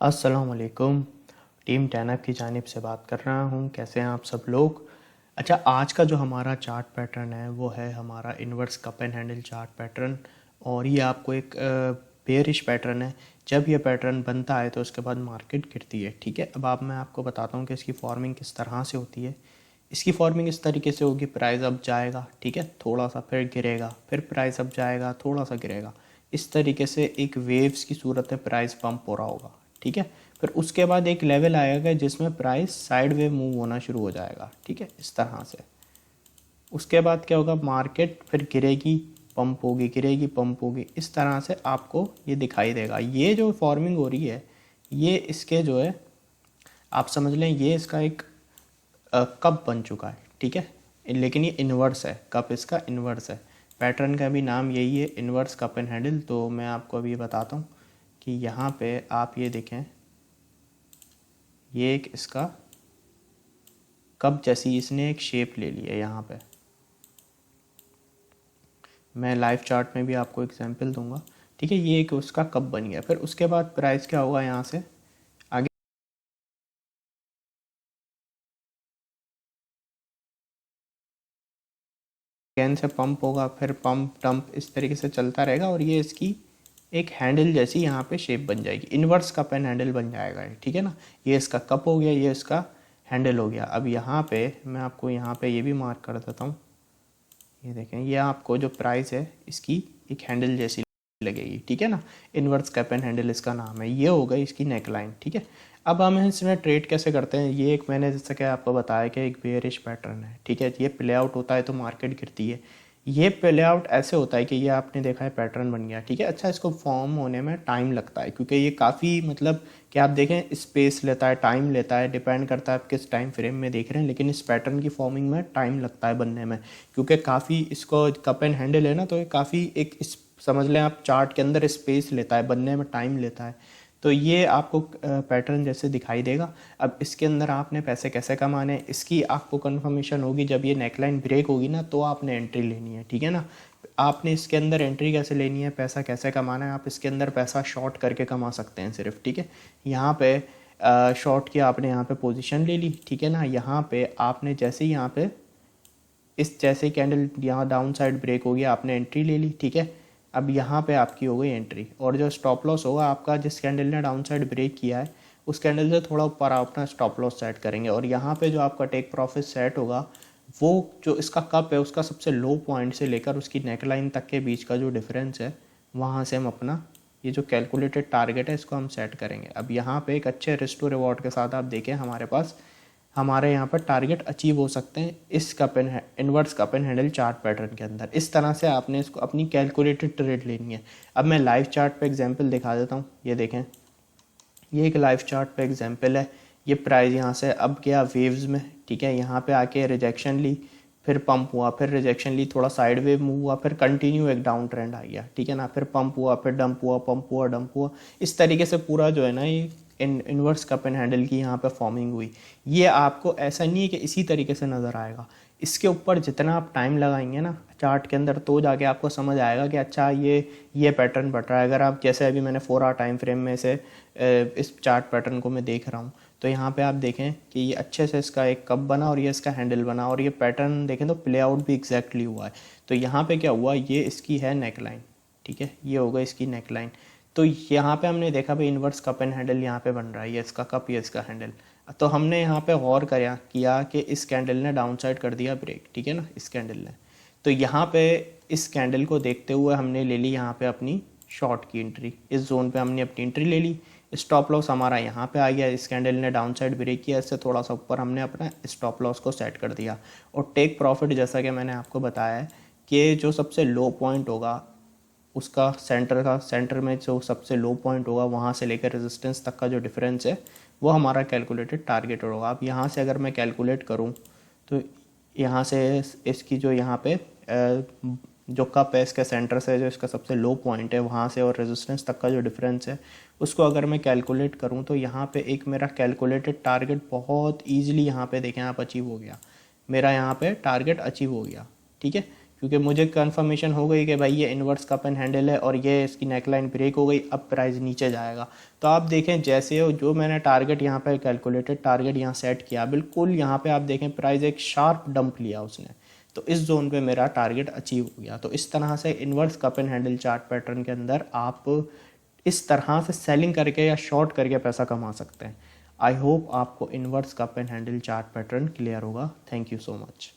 अस्सलाम वालेकुम। टीम 10 की जानिब से बात कर रहा हूँ। कैसे हैं आप सब लोग? अच्छा, आज का जो हमारा चार्ट पैटर्न है वो है हमारा inverse cup and handle chart pattern. और ये आपको एक बेयरिश पैटर्न है। जब ये पैटर्न बनता है तो उसके बाद मार्केट गिरती है। ठीक है, अब मैं आपको बताता हूँ कि इसकी फॉर्मिंग किस तरह से होती है। इसकी फॉर्मिंग इस तरीके से होगी, प्राइस अप जाएगा, ठीक है, थोड़ा सा फिर गिरेगा, फिर प्राइस अप जाएगा, थोड़ा सा गिरेगा। इस तरीके से एक वेव्स की सूरत में प्राइस पंप हो रहा होगा। ठीक है, फिर उसके बाद एक लेवल आएगा जिसमें प्राइस साइड वे मूव होना शुरू हो जाएगा। ठीक है, इस तरह से। उसके बाद क्या होगा, मार्केट फिर गिरेगी, पंप होगी, गिरेगी, पंप होगी। इस तरह से आपको ये दिखाई देगा। ये जो फॉर्मिंग हो रही है ये इसके जो है, आप समझ लें ये इसका एक कप बन चुका है। ठीक है, लेकिन ये इन्वर्स है, कप इसका इन्वर्स है। पैटर्न का भी नाम यही है, इन्वर्स कप एंड हैंडल। तो मैं आपको अभी बताता हूँ कि यहाँ पे आप ये देखें, ये एक इसका कप जैसी इसने एक शेप ले ली है। यहाँ पे मैं लाइव चार्ट में भी आपको एग्जांपल दूंगा। ठीक है, ये एक उसका कप बन गया। फिर उसके बाद प्राइस क्या होगा, यहाँ से आगे कैन से पंप होगा, फिर पंप डंप, इस तरीके से चलता रहेगा। और ये इसकी एक हैंडल जैसी यहाँ पे शेप बन जाएगी, इन्वर्स कप एंड हैंडल बन जाएगा ये। ठीक है ना, ये इसका कप हो गया, ये इसका हैंडल हो गया। अब यहाँ पे मैं आपको यहाँ पे ये भी मार्क कर देता हूँ। ये देखें, ये आपको जो प्राइस है इसकी एक हैंडल जैसी लगेगी। ठीक है ना, इन्वर्स कैप एंड हैंडल इसका नाम है। ये हो गई इसकी नेकलाइन। ठीक है, अब हम इसमें ट्रेड कैसे करते हैं। ये एक मैंने जैसा कि आपको बताया कि एक बेयरिश पैटर्न है। ठीक है, ये प्ले आउट होता है तो मार्केट गिरती है। ये प्ले आउट ऐसे होता है कि ये आपने देखा है पैटर्न बन गया। ठीक है, अच्छा, इसको फॉर्म होने में टाइम लगता है क्योंकि ये काफ़ी मतलब कि आप देखें स्पेस लेता है, टाइम लेता है, डिपेंड करता है आप किस टाइम फ्रेम में देख रहे हैं। लेकिन इस पैटर्न की फॉर्मिंग में टाइम लगता है बनने में, क्योंकि काफ़ी इसको कप एंड हैंडल है ना, तो ये काफ़ी एक समझ लें आप चार्ट के अंदर स्पेस लेता है, बनने में टाइम लेता है। तो ये आपको पैटर्न जैसे दिखाई देगा। अब इसके अंदर आपने पैसे कैसे कमाने, इसकी आपको कंफर्मेशन होगी जब ये नेकलाइन ब्रेक होगी ना, तो आपने एंट्री लेनी है। ठीक है ना, आपने इसके अंदर एंट्री कैसे लेनी है, पैसा कैसे कमाना है। आप इसके अंदर पैसा शॉर्ट करके कमा सकते हैं सिर्फ। ठीक है, यहाँ पे शॉर्ट की आपने यहाँ पे पोजीशन ले ली। ठीक है ना, यहाँ पे आपने जैसे ही यहाँ पे इस जैसे कैंडल यहाँ डाउन साइड ब्रेक हो गया, आपने एंट्री ले ली। ठीक है, अब यहाँ पे आपकी हो गई एंट्री। और जो स्टॉप लॉस होगा आपका, जिस कैंडल ने डाउन साइड ब्रेक किया है उस कैंडल से थोड़ा ऊपर आप अपना स्टॉप लॉस सेट करेंगे। और यहाँ पे जो आपका टेक प्रॉफिट सेट होगा, वो जो इसका कप है उसका सबसे लो पॉइंट से लेकर उसकी नेकलाइन तक के बीच का जो डिफरेंस है, वहाँ से हम अपना ये जो कैलकुलेटेड टारगेट है इसको हम सेट करेंगे। अब यहाँ पे एक अच्छे रिस्क टू रिवॉर्ड के साथ आप देखें, हमारे यहाँ पर टारगेट अचीव हो सकते हैं इस cup and inverse cup and handle chart pattern के अंदर। इस तरह से आपने इसको अपनी कैलकुलेटेड ट्रेड लेनी है। अब मैं लाइव चार्ट पे एग्जांपल दिखा देता हूँ। ये देखें, ये एक लाइव चार्ट पे एग्जांपल है। ये प्राइस यहाँ से अब गया वेव्स में। ठीक है, यहाँ पे आके रिजेक्शन ली, फिर पंप हुआ, फिर रिजेक्शन ली, थोड़ा साइड वेव मूव हुआ, फिर कंटिन्यू एक डाउन ट्रेंड आ गया। ठीक है ना, फिर पंप हुआ, फिर डंप हुआ, पंप हुआ, डंप हुआ। इस तरीके से पूरा जो है ना ये इन्वर्स कप एंड हैंडल की यहाँ पे फॉर्मिंग हुई। ये आपको ऐसा नहीं है कि इसी तरीके से नज़र आएगा। इसके ऊपर जितना आप टाइम लगाएंगे ना चार्ट के अंदर, तो जाके आपको समझ आएगा कि अच्छा ये पैटर्न बढ़ रहा है। अगर आप जैसे अभी मैंने 4 आवर टाइम फ्रेम में से इस चार्ट पैटर्न को मैं देख रहा हूँ, तो यहाँ पे आप देखें कि ये अच्छे से इसका एक कप बना और ये इसका हैंडल बना, और ये पैटर्न देखें तो प्ले आउट भी एग्जैक्टली हुआ है। तो यहाँ पे क्या हुआ, ये इसकी है नेकलाइन। ठीक है, ये होगा इसकी नेकलाइन। तो यहाँ पे हमने देखा भाई इन्वर्स कप एंड हैंडल यहाँ पे बन रहा है, ये इसका कप, ये इसका हैंडल। तो हमने यहाँ पे गौर किया कि इस कैंडल ने डाउन साइड कर दिया ब्रेक। ठीक है ना, इस कैंडल ने। तो यहाँ पे इस कैंडल को देखते हुए हमने ले ली यहाँ पे अपनी शॉर्ट की एंट्री। इस जोन पे हमने अपनी एंट्री ले ली। स्टॉप लॉस हमारा यहाँ पे आ गया, इस कैंडल ने डाउन साइड ब्रेक किया, इससे थोड़ा सा ऊपर हमने अपना स्टॉप लॉस को सेट कर दिया। और टेक प्रॉफिट जैसा कि मैंने आपको बताया है कि जो सबसे लो पॉइंट होगा उसका सेंटर में जो सबसे लो पॉइंट होगा वहाँ से लेकर रेजिस्टेंस तक का जो डिफरेंस है वो हमारा कैलकुलेटेड टारगेट होगा। अब यहाँ से अगर मैं कैलकुलेट करूँ तो यहाँ से इसकी जो यहाँ पे जो कप है इसके सेंटर से जो इसका सबसे लो पॉइंट है वहाँ से और रेजिस्टेंस तक का जो डिफरेंस है उसको अगर मैं कैलकुलेट करूँ, तो यहाँ पे एक मेरा कैलकुलेटेड टारगेट बहुत ईजिली यहाँ पे देखें आप अचीव हो गया। मेरा यहाँ पे टारगेट अचीव हो गया। ठीक है, क्योंकि मुझे कंफर्मेशन हो गई कि भाई ये इन्वर्स कप एंड हैंडल है और ये इसकी नेकलाइन ब्रेक हो गई, अब प्राइस नीचे जाएगा। तो आप देखें जैसे जो मैंने टारगेट यहाँ पे कैलकुलेटेड टारगेट यहाँ सेट किया, बिल्कुल यहाँ पे आप देखें प्राइस एक शार्प डंप लिया उसने, तो इस जोन पे मेरा टारगेट अचीव हो गया। तो इस तरह से inverse cup and handle chart pattern के अंदर आप इस तरह से सेलिंग करके या शॉर्ट करके पैसा कमा सकते हैं। आई होप आपको inverse cup and handle chart pattern clear होगा। Thank you so much.